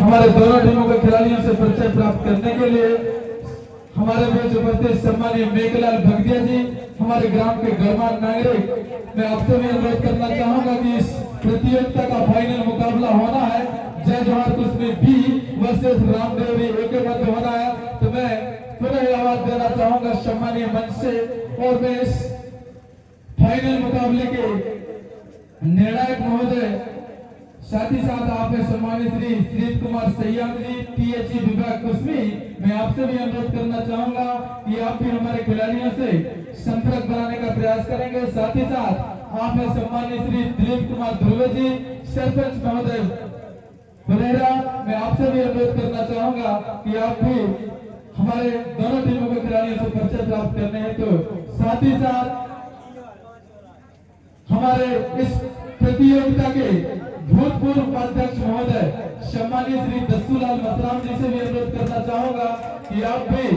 हमारे दोनों टीमों के खिलाड़ियों से परिचय प्राप्त करने के लिए हमारे बीच उपस्थित सम्मानीय मेघलाल भगदिया जी, हमारे ग्राम के गणमान्य नागरिक, मैं आपसे भी अनुरोध करना चाहूंगा कि इस प्रतियोगिता का फाइनल मुकाबला होना है जय जवाहर कुश्मी बी वर्सेस रामदेवरी ए के मध्य होना है। तो मैं पुनः आवाज देना चाहूंगा सम्मानीय मंच से, और मैं इस फाइनल मुकाबले के निर्णायक महोदय साथ ही साथ आप सम्मानित श्री श्रीत कुमार सैयाद जी THE विभाग कुश्मी, मैं आपसे भी अनुरोध करना चाहूंगा कि आप भी हमारे खिलाड़ियों से संपर्क बनाने का प्रयास करेंगे। साथ ही साथ आप सम्मानित श्री दिलीप कुमार ध्रुवे जी सरपंच महोदय बनेरा, मैं आपसे भी अनुरोध करना चाहूंगा कि आप भी हमारे दोनों टीमों के खिलाड़ियों से परिचय प्राप्त करने हैं। तो साथ ही साथ हमारे इस प्रतियोगिता के भूतपूर्व उपाध्यक्ष महोदय सम्मानित श्री दस्सूलाल मसराम जी से भी अनुरोध करना चाहूंगा कि आप भी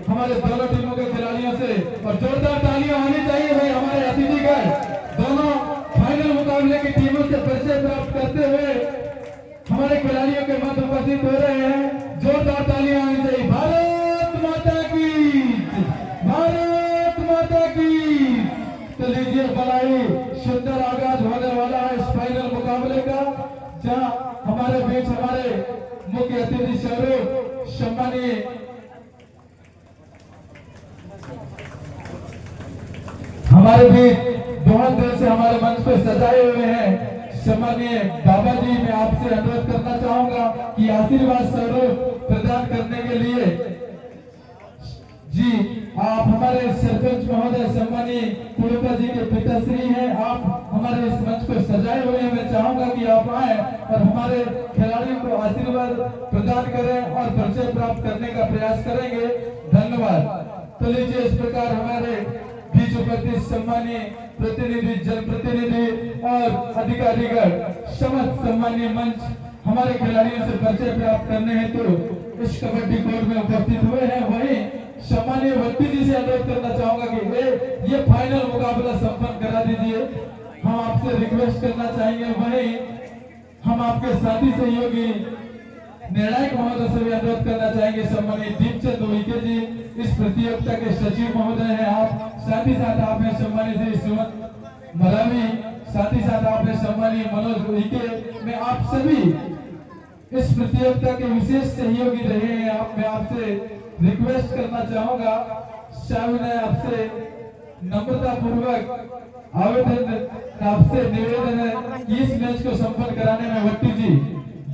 हमारे दोनों टीमों के खिलाड़ियों से, और जोरदार तालियां होनी चाहिए भाई हमारे अतिथिगण, दोनों फाइनल मुकाबले की टीमों से परिचय प्राप्त करते हुए हमारे खिलाड़ियों के मध्य उपस्थित हो रहे हैं। जोरदार तालियां होनी चाहिए। भारत माता की, भारत माता की। तो लीजिए बधाई, सुंदर आगाज होने वाला है इस फाइनल मुकाबले का, जहां हमारे बीच हमारे मुख्य अतिथि स्वरूप सम्मानीय हमारे बीच बहुत देर से हमारे मंच पे सजाए हुए हैं सम्मानीय बाबा जी, मैं आपसे अनुरोध करना चाहूंगा कि आशीर्वाद स्वरूप प्रदान करने के लिए जी आप हमारे सरपंच महोदय सम्मानीय कुलपति जी के पिताश्री हैं, आप हमारे इस मंच को सजाए हुए हैं। मैं चाहूंगा कि आप आए और हमारे खिलाड़ियों को आशीर्वाद प्रदान करें और परिचय प्राप्त करने का प्रयास करेंगे। धन्यवाद। तो लीजिए इस प्रकार हमारे बीच उपस्थित सम्मानीय प्रतिनिधि, जनप्रतिनिधि और अधिकारीगण, समस्त सम्मानीय मंच हमारे खिलाड़ियों से परिचय प्राप्त करने हैं तो इस कबड्डी कोर्ट में उपस्थित हुए हैं। वहीं सम्मानीय व्यक्ति जी से अनुरोध करना चाहूंगा कि ये फाइनल मुकाबला संपन्न करा दीजिए, हम आपसे रिक्वेस्ट करना चाहेंगे। वहीं हम आपके साथी सहयोगी निर्णायक महोदय से भी अनुरोध करना चाहेंगे, सम्मानीय दीपचंद उइके जी इस प्रतियोगिता के सचिव महोदय हैं आप, साथ ही साथ आप हैं सम्मानीय श्री सुमन मरावी, साथ ही साथ आप हैं सम्मानीय मनोज उइके। मैं आप सभी इस प्रतियोगिता के विशेष सहयोगी रहे हैं। मैं आपसे रिक्वेस्ट करना चाहूंगा, शामिल आपसे नम्रता पूर्वक आवेदन, आपसे निवेदन है कि इस मैच को संपन्न कराने में वट्टी जी,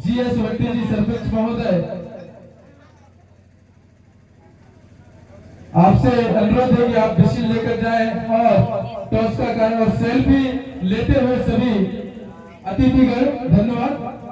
GS वट्टी जी सरपंच महोदय, आपसे अनुरोध है कि आप डिसीजन लेकर जाएं और टॉस का करें और सेल्फी लेते हुए सभी अतिथिगण। धन्यवाद।